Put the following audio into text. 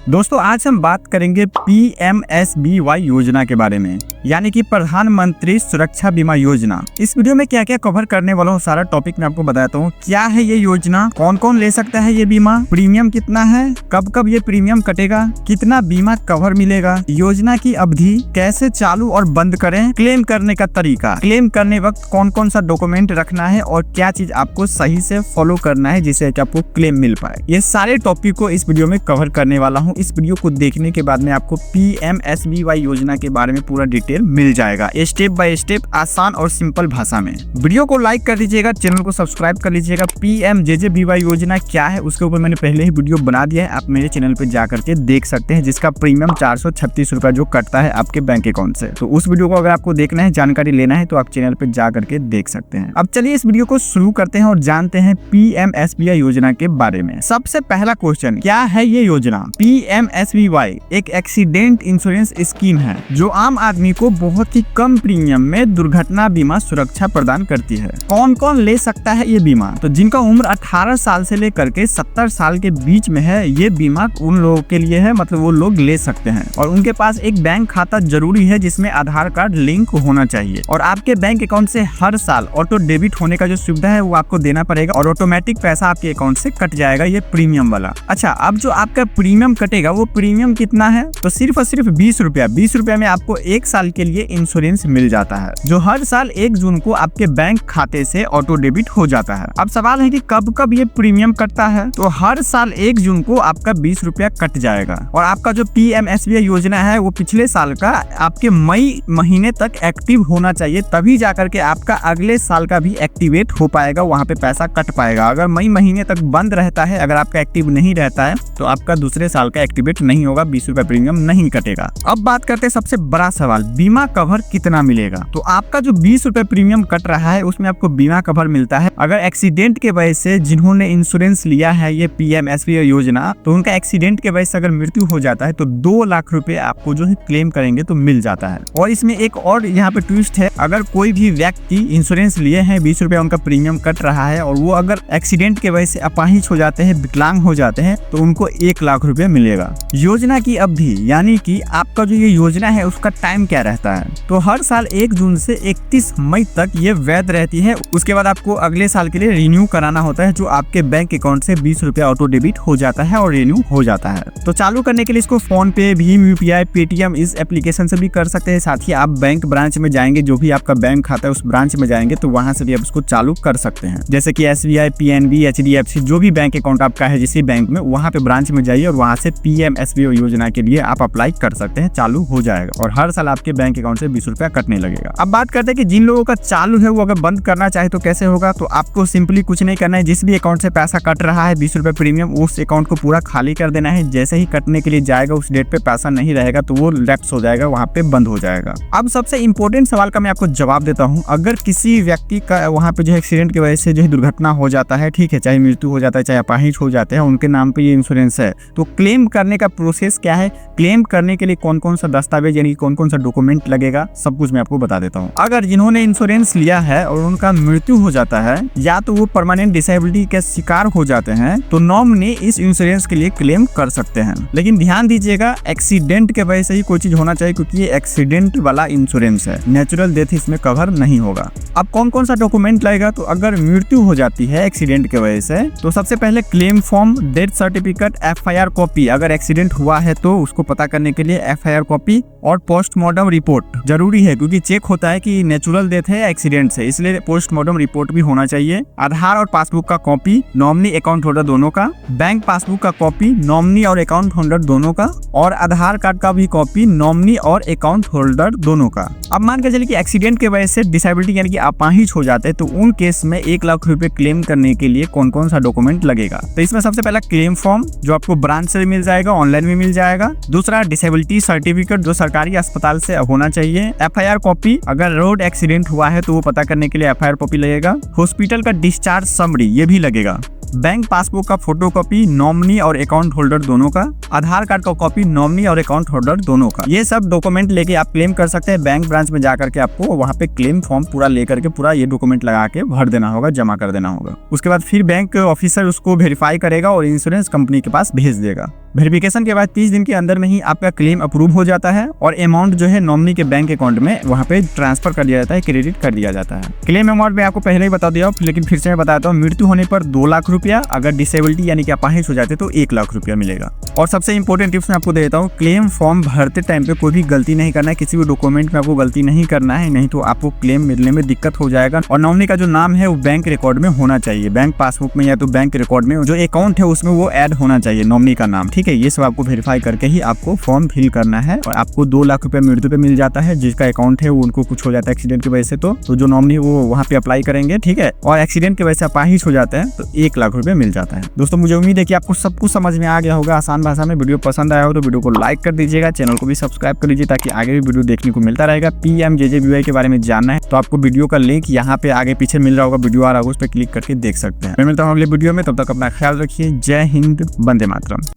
दोस्तों आज हम बात करेंगे PMSBY योजना के बारे में, यानी कि प्रधानमंत्री सुरक्षा बीमा योजना। इस वीडियो में क्या क्या कवर करने वाला हूँ सारा टॉपिक मैं आपको बताता हूँ। क्या है ये योजना, कौन कौन ले सकता है ये बीमा, प्रीमियम कितना है, कब कब ये प्रीमियम कटेगा, कितना बीमा कवर मिलेगा, योजना की अवधि, कैसे चालू और बंद करें, क्लेम करने का तरीका, क्लेम करने वक्त कौन कौन सा डॉक्यूमेंट रखना है और क्या चीज आपको सही से फॉलो करना है जिससे कि आपको क्लेम मिल पाए। ये सारे टॉपिक को इस वीडियो में कवर करने वाला हूँ। इस वीडियो को देखने के बाद में आपको PMSBY योजना के बारे में पूरा डिटेल मिल जाएगा, स्टेप बाय स्टेप, आसान और सिंपल भाषा में। वीडियो को लाइक कर दीजिएगा, चैनल को सब्सक्राइब कर लीजिएगा। PMJJBY योजना क्या है उसके ऊपर मैंने पहले ही वीडियो बना दिया है, आप मेरे चैनल पे जाकर के देख सकते हैं, जिसका प्रीमियम 436 रुपया जो कटता है आपके बैंक अकाउंट से। तो उस वीडियो को अगर आपको देखना है, जानकारी लेना है, तो आप चैनल पे जा करके देख सकते हैं। अब चलिए इस वीडियो को शुरू करते हैं और जानते हैं PMSBY योजना के बारे में। सबसे पहला क्वेश्चन, क्या है ये योजना? PMSBY एक एक्सीडेंट इंश्योरेंस स्कीम है जो आम आदमी को बहुत ही कम प्रीमियम में दुर्घटना बीमा सुरक्षा प्रदान करती है। कौन कौन ले सकता है ये बीमा? तो जिनका उम्र 18 साल से लेकर के 70 साल के बीच में है, ये बीमा उन लोगों के लिए है, मतलब वो लोग ले सकते हैं। और उनके पास एक बैंक खाता जरूरी है जिसमें आधार कार्ड लिंक होना चाहिए। और आपके बैंक अकाउंट से हर साल ऑटो डेबिट होने का जो सुविधा है वो आपको देना पड़ेगा और ऑटोमेटिक पैसा आपके अकाउंट से कट जाएगा, ये प्रीमियम वाला। अच्छा, अब जो आपका प्रीमियम कटेगा वो प्रीमियम कितना है? तो सिर्फ और सिर्फ 20 रुपया। 20 रुपया में आपको 1 साल के लिए इंश्योरेंस मिल जाता है, जो हर साल 1 जून को आपके बैंक खाते से ऑटो डेबिट हो जाता है। अब सवाल है कि कब कब ये प्रीमियम कटता है? तो हर साल 1 जून को आपका 20 रुपया कट जाएगा। और आपका जो PMSBY योजना है वो पिछले साल का आपके मई महीने तक एक्टिव होना चाहिए, तभी जाकर के आपका अगले साल का भी एक्टिवेट हो पाएगा, वहाँ पे पैसा कट पाएगा। अगर मई महीने तक बंद रहता है, अगर आपका एक्टिव नहीं रहता है, तो आपका दूसरे साल का एक्टिवेट नहीं होगा, 20 रुपया प्रीमियम नहीं कटेगा। अब बात करते हैं सबसे बड़ा सवाल, बीमा कवर कितना मिलेगा? तो आपका जो 20 रुपए प्रीमियम कट रहा है उसमें आपको बीमा कवर मिलता है। अगर एक्सीडेंट के वजह से जिन्होंने इंश्योरेंस लिया है ये PMSBY योजना, तो उनका एक्सीडेंट के वजह से अगर मृत्यु हो जाता है तो 2 लाख रुपए आपको जो है क्लेम करेंगे तो मिल जाता है। और इसमें एक और यहाँ पे ट्विस्ट है, अगर कोई भी व्यक्ति इंश्योरेंस लिए हैं, 20 रुपया उनका प्रीमियम कट रहा है और वो अगर एक्सीडेंट के वजह से अपाहिज हो जाते हैं, विकलांग हो जाते हैं, तो उनको 1 लाख रुपया मिलेगा। योजना की अवधि, यानी कि आपका जो ये योजना है उसका टाइम क्या रहता है? तो हर साल 1 जून से 31 मई तक ये वैध रहती है। उसके बाद आपको अगले साल के लिए रिन्यू कराना होता है, जो आपके बैंक अकाउंट से 20 रुपया ऑटो डेबिट हो जाता है और रिन्यू हो जाता है। तो चालू करने के लिए इसको फोन पे, भीम UPI, पेटीएम इस एप्लीकेशन से भी कर सकते हैं। साथ ही आप बैंक ब्रांच में जाएंगे, जो भी आपका बैंक खाता है उस ब्रांच में जाएंगे तो वहां से भी आप उसको चालू कर सकते हैं। जैसे कि SBI, PNB, HDFC, जो भी बैंक अकाउंट आपका है जिस बैंक में, वहाँ पे ब्रांच में जाइए और वहाँ से PMSBY योजना के लिए आप अप्लाई कर सकते हैं, चालू हो जाएगा और हर साल आपके बैंक अकाउंट से 20 रुपया कटने लगेगा। अब बात करते हैं कि जिन लोगों का चालू है वो अगर बंद करना चाहे तो कैसे होगा? तो आपको सिंपली कुछ नहीं करना है, जिस भी अकाउंट से पैसा कट रहा है 20 रुपया प्रीमियम, उस अकाउंट को पूरा खाली कर देना है। जैसे ही कटने के लिए जाएगा उस डेट पे पैसा नहीं रहेगा तो वो लैप्स हो जाएगा, वहाँ पे बंद हो जाएगा। अब सबसे इंपॉर्टेंट सवाल का मैं आपको जवाब देता हूँ। अगर किसी व्यक्ति का वहाँ पे जो है एक्सीडेंट की वजह से जो है दुर्घटना हो जाता है, ठीक है, चाहे मृत्यु हो जाता है, चाहे अपाहिज हो जाते हैं, उनके नाम पे ये इंश्योरेंस है, तो क्लेम करने का प्रोसेस क्या है? क्लेम करने के लिए कौन कौन सा दस्तावेज यानी कौन कौन सा डॉक्यूमेंट लगेगा, सब कुछ मैं आपको बता देता हूँ। अगर जिन्होंने इंश्योरेंस लिया है और उनका मृत्यु हो जाता है या तो वो परमानेंट डिसेबिलिटी के शिकार हो जाते हैं, तो नॉमिनी इस इंश्योरेंस के लिए क्लेम कर सकते हैं। लेकिन ध्यान दीजिएगा, एक्सीडेंट के वजह से ही कोई चीज होना चाहिए, क्योंकि ये एक्सीडेंट वाला इंश्योरेंस है, नेचुरल डेथ इसमें कवर नहीं होगा। अब कौन कौन सा डॉक्यूमेंट लगेगा? तो अगर मृत्यु हो जाती है एक्सीडेंट के वजह से, तो सबसे पहले claim form, death certificate, FIR copy, अगर एक्सीडेंट हुआ है तो उसको पता करने के लिए FIR कॉपी और पोस्टमार्टम रिपोर्ट जरूरी है, क्योंकि चेक होता है कि नेचुरल डेथ है एक्सीडेंट से, इसलिए पोस्टमार्टम रिपोर्ट भी होना चाहिए। आधार और पासबुक का कॉपी, नॉमिनी अकाउंट होल्डर दोनों का, बैंक पासबुक का कॉपी, नॉमिनी और अकाउंट होल्डर दोनों का, और आधार कार्ड का भी कॉपी, नॉमिनी और अकाउंट होल्डर दोनों का। अब मान के चलिए कि एक्सीडेंट की वजह से डिसेबिलिटी यानी कि अपाहिज हो जाते हैं, तो उन केस में 1 लाख रुपए क्लेम करने के लिए कौन कौन सा डॉक्यूमेंट लगेगा? तो इसमें सबसे पहला क्लेम फॉर्म, जो आपको ब्रांच से मिल जाएगा, ऑनलाइन भी मिल जाएगा। दूसरा डिसेबिलिटी सर्टिफिकेट, जो सरकारी अस्पताल से होना चाहिए। FIR कॉपी, अगर रोड एक्सीडेंट हुआ है तो वो पता करने के लिए FIR कॉपी लगेगा। हॉस्पिटल का डिस्चार्ज समरी, ये भी लगेगा। बैंक पासबुक का फोटो कॉपी, नॉमिनी और अकाउंट होल्डर दोनों का, आधार कार्ड का कॉपी, नॉमिनी और अकाउंट होल्डर दोनों का। ये सब डॉक्यूमेंट लेके आप क्लेम कर सकते हैं। बैंक ब्रांच में जाकर के आपको वहाँ पे क्लेम फॉर्म पूरा लेकर के पूरा ये डॉक्यूमेंट लगा के भर देना होगा, जमा कर देना होगा। उसके बाद फिर बैंक ऑफिसर उसको वेरीफाई करेगा और इंश्योरेंस कंपनी के पास भेज देगा। वेरिफिकेशन के बाद 30 दिन के अंदर में ही आपका क्लेम अप्रूव हो जाता है और अमाउंट जो है नॉमिनी के बैंक अकाउंट में वहाँ पे ट्रांसफर कर दिया जाता है, क्रेडिट कर दिया जाता है। क्लेम अमाउंट में आपको पहले ही बता दिया, लेकिन फिर से मैं बताता हूँ, मृत्यु होने पर 2 लाख रुपया, अगर डिसेबिलिटी यानी कि अपाहिज हो जाते तो 1 लाख रुपया मिलेगा। और सबसे इंपॉर्टेंट टिप्स मैं आपको दे देता हूँ, क्लेम फॉर्म भरते टाइम पे कोई भी गलती नहीं करना है, किसी भी डॉक्यूमेंट में आपको गलती नहीं करना है, नहीं तो आपको क्लेम मिलने में दिक्कत हो जाएगा। और नॉमिनी का जो नाम है वो बैंक रिकॉर्ड में होना चाहिए, बैंक पासबुक में या तो बैंक रिकॉर्ड में जो अकाउंट है उसमें वो ऐड होना चाहिए नॉमिनी का नाम, ठीक है। ये सब आपको वेरीफाई करके ही आपको फॉर्म फिल करना है और आपको 2 लाख रुपया मृत्यु पे मिल जाता है। जिसका अकाउंट है वो उनको कुछ हो जाता है एक्सीडेंट की वजह से तो जो नॉमिनी वो वहाँ पे अप्लाई करेंगे, ठीक है। और एक्सीडेंट की वजह से अपाहिज हो जाता है तो 1 लाख रुपया मिल जाता है। दोस्तों मुझे उम्मीद है कि आपको सब कुछ समझ में आ गया होगा आसान भाषा में। वीडियो पसंद आया हो तो वीडियो को लाइक कर दीजिएगा, चैनल को भी सब्सक्राइब कर लीजिए ताकि आगे भी वीडियो देखने को मिलता रहेगा। PMJJBY के बारे में जानना है तो आपको वीडियो का लिंक यहाँ पे आगे पीछे मिल रहा होगा, वीडियो आ रहा होगा, उस पर क्लिक करके देख सकते हैं। मैं मिलता हूँ अगले वीडियो में, तब तक अपना ख्याल रखिए। जय हिंद, वंदे मातरम।